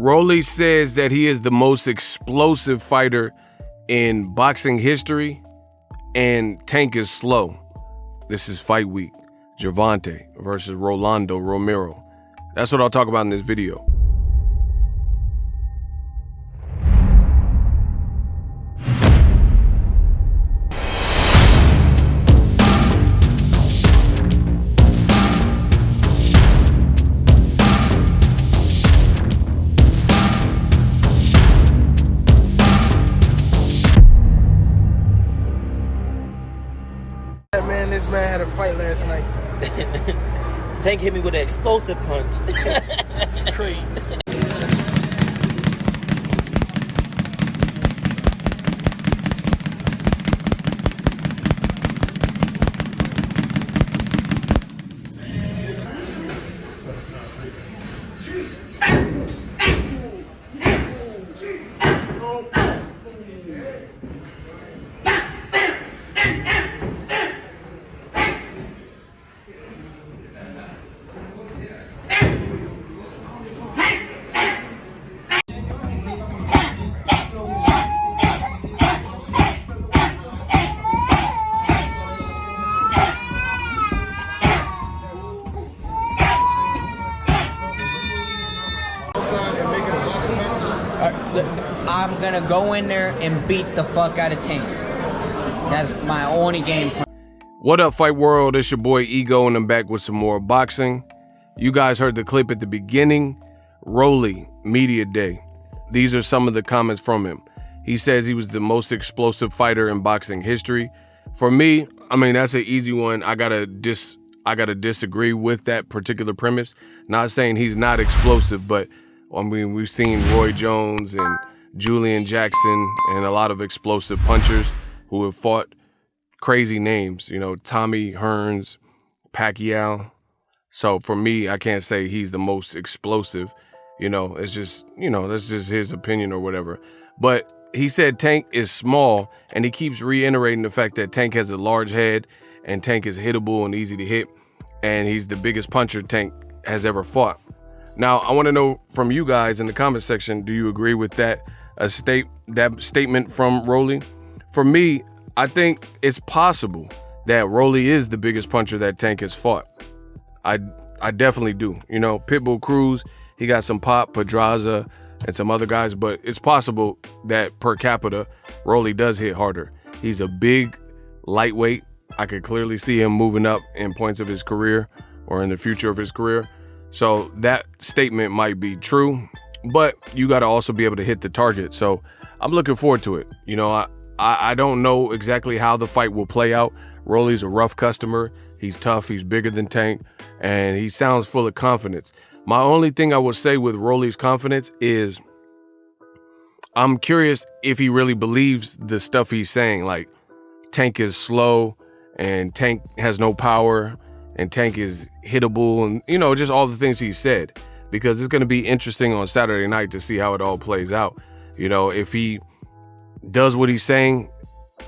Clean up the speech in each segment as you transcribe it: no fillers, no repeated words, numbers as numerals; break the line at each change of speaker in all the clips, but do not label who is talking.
ROLY says that he is the most explosive fighter in boxing history, and Tank is slow. This is fight week. Gervonta versus Rolando Romero. That's what I'll talk about in this video.
This man had a fight last night.
Tank hit me with an explosive punch.
It's crazy.
I'm gonna go in there and beat the fuck out of Tank. That's my only game plan.
What up, Fight World? It's your boy Ego, and I'm back with some more boxing. You guys heard the clip at the beginning. ROLY Media Day. These are some of the comments from him. He says he was the most explosive fighter in boxing history. For me, I mean, that's an easy one. I gotta disagree with that particular premise. Not saying he's not explosive, but I mean, we've seen Roy Jones and Julian Jackson and a lot of explosive punchers who have fought crazy names, you know, Tommy Hearns, Pacquiao. So for me, I can't say he's the most explosive, you know, it's just, you know, that's just his opinion or whatever. But he said Tank is small, and he keeps reiterating the fact that Tank has a large head and Tank is hittable and easy to hit, and he's the biggest puncher Tank has ever fought. Now, I want to know from you guys in the comment section, do you agree with that statement from ROLY? For me, I think it's possible that ROLY is the biggest puncher that Tank has fought. I definitely do. You know, Pitbull Cruz, he got some pop, Pedraza, and some other guys, but it's possible that per capita, ROLY does hit harder. He's a big lightweight. I could clearly see him moving up in points of his career or in the future of his career. So that statement might be true, but you got to also be able to hit the target. So I'm looking forward to it. You know, I don't know exactly how the fight will play out. ROLY's a rough customer. He's tough. He's bigger than Tank, and he sounds full of confidence. My only thing I would say with ROLY's confidence is I'm curious if he really believes the stuff he's saying, like Tank is slow and Tank has no power and Tank is hittable, and, you know, just all the things he said, because it's going to be interesting on Saturday night to see how it all plays out. You know, if he does what he's saying,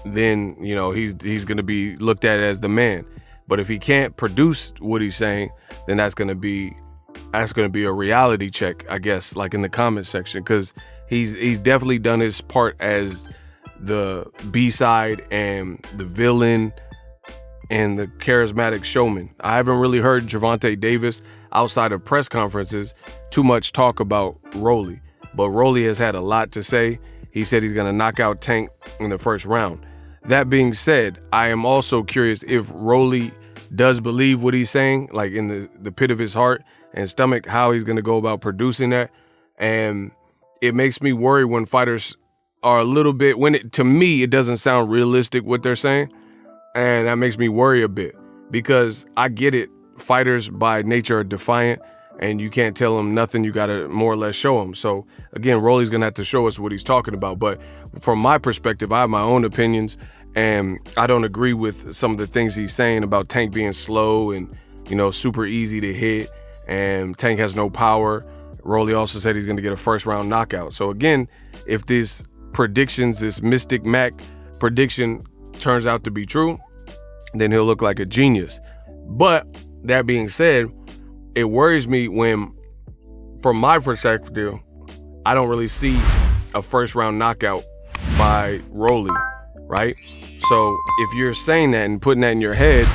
then, you know, he's going to be looked at as the man. But if he can't produce what he's saying, then that's going to be a reality check, I guess, like in the comment section, because he's definitely done his part as the B-side and the villain and the charismatic showman. I haven't really heard Gervonta Davis outside of press conferences too much talk about ROLY, but ROLY has had a lot to say. He said he's going to knock out Tank in the first round. That being said, I am also curious if ROLY does believe what he's saying, like in the pit of his heart and stomach, how he's going to go about producing that. And it makes me worry when fighters are a little bit, to me, it doesn't sound realistic what they're saying. And that makes me worry a bit, because I get it. Fighters by nature are defiant, and you can't tell them nothing. You got to more or less show them. So again, ROLY's going to have to show us what he's talking about. But from my perspective, I have my own opinions, and I don't agree with some of the things he's saying about Tank being slow and, you know, super easy to hit, and Tank has no power. ROLY also said he's going to get a first round knockout. So again, if this Mystic Mac prediction turns out to be true, then he'll look like a genius. But that being said, it worries me when, from my perspective, I don't really see a first round knockout by ROLY, right? So if you're saying that and putting that in your head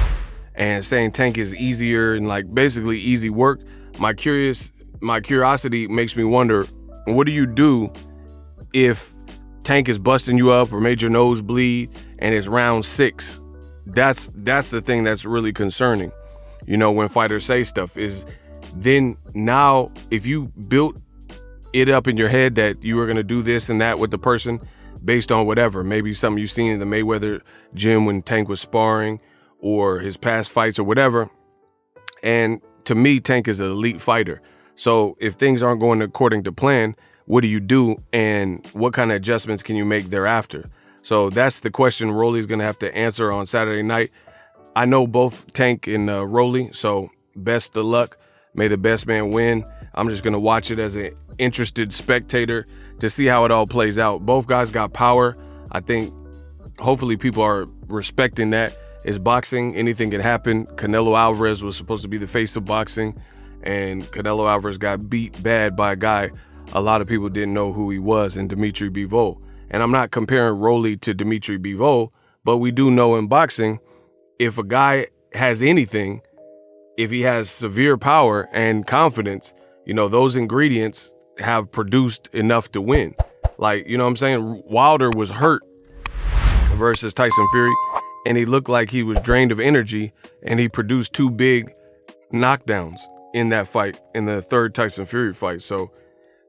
and saying Tank is easier and like basically easy work, my curiosity makes me wonder, what do you do if Tank is busting you up or made your nose bleed and it's round 6? That's the thing that's really concerning. You know, when fighters say stuff is then now if you built it up in your head that you were going to do this and that with the person based on whatever, maybe something you've seen in the Mayweather gym when Tank was sparring or his past fights or whatever. And to me, Tank is an elite fighter. So if things aren't going according to plan, what do you do and what kind of adjustments can you make thereafter? So that's the question ROLY's going to have to answer on Saturday night. I know both Tank and ROLY, so best of luck. May the best man win. I'm just going to watch it as an interested spectator to see how it all plays out. Both guys got power. I think hopefully people are respecting that. It's boxing. Anything can happen. Canelo Alvarez was supposed to be the face of boxing, and Canelo Alvarez got beat bad by a guy a lot of people didn't know who he was, in Dmitry Bivol. And I'm not comparing ROLY to Dmitry Bivol, but we do know in boxing, if a guy has anything, if he has severe power and confidence, you know, those ingredients have produced enough to win. Like, you know what I'm saying? Wilder was hurt versus Tyson Fury, and he looked like he was drained of energy, and he produced 2 big knockdowns in that fight, in the 3rd Tyson Fury fight. So,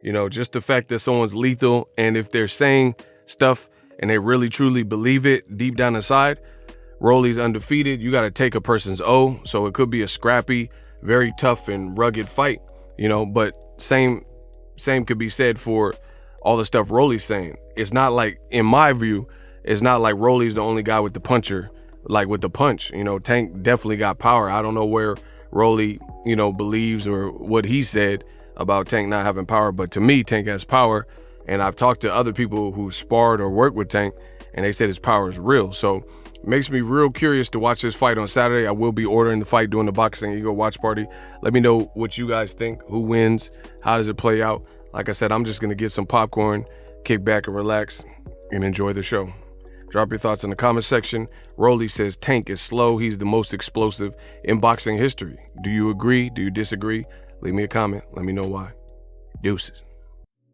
you know, just the fact that someone's lethal, and if they're saying stuff and they really truly believe it deep down inside, ROLY's undefeated. You got to take a person's O, so it could be a scrappy, very tough and rugged fight, you know, but same could be said for all the stuff ROLY's saying. It's not like, in my view, it's not like ROLY's the only guy with the puncher, like with the punch. You know, Tank definitely got power. I don't know where ROLY, you know, believes or what he said about Tank not having power, but to me, Tank has power. And I've talked to other people who sparred or worked with Tank, and they said his power is real. So it makes me real curious to watch this fight on Saturday. I will be ordering the fight during the Boxing Ego watch party. Let me know what you guys think. Who wins? How does it play out? Like I said, I'm just going to get some popcorn, kick back and relax, and enjoy the show. Drop your thoughts in the comment section. ROLY says Tank is slow. He's the most explosive in boxing history. Do you agree? Do you disagree? Leave me a comment. Let me know why. Deuces.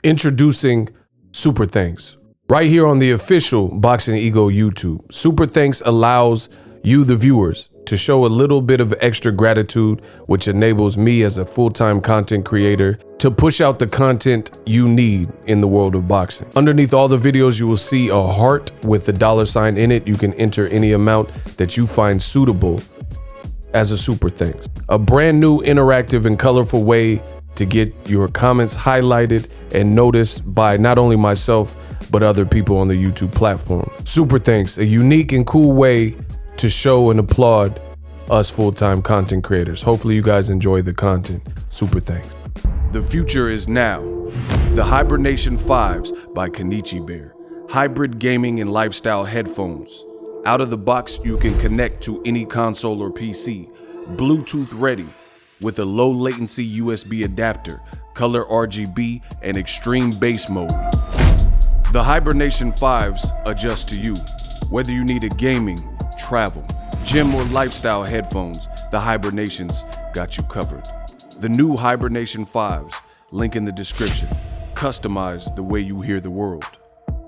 Introducing Super Thanks. Right here on the official Boxing Ego YouTube. Super Thanks allows you, the viewers, to show a little bit of extra gratitude, which enables me as a full-time content creator to push out the content you need in the world of boxing. Underneath all the videos, you will see a heart with the $sign in it. You can enter any amount that you find suitable as a super thanks. A brand new, interactive, and colorful way to get your comments highlighted and noticed by not only myself, but other people on the YouTube platform. Super thanks, a unique and cool way to show and applaud us full-time content creators. Hopefully you guys enjoy the content. Super thanks. The future is now. The Hibernation 5s by Kenichi Bear. Hybrid gaming and lifestyle headphones. Out of the box, you can connect to any console or PC. Bluetooth ready with a low latency USB adapter, color RGB, and extreme bass mode. The Hibernation 5s adjust to you. Whether you need a gaming, travel, gym, or lifestyle headphones, the Hibernations got you covered. The new Hibernation 5s, link in the description. Customize the way you hear the world.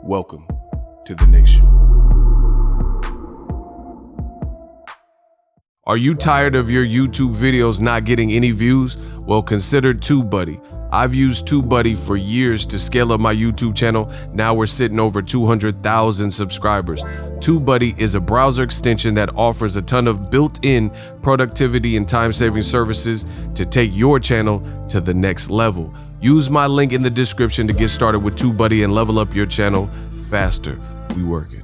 Welcome to the nation. Are you tired of your YouTube videos not getting any views? Well, consider TubeBuddy. I've used TubeBuddy for years to scale up my YouTube channel. Now we're sitting over 200,000 subscribers. TubeBuddy is a browser extension that offers a ton of built-in productivity and time-saving services to take your channel to the next level. Use my link in the description to get started with TubeBuddy and level up your channel faster. We working.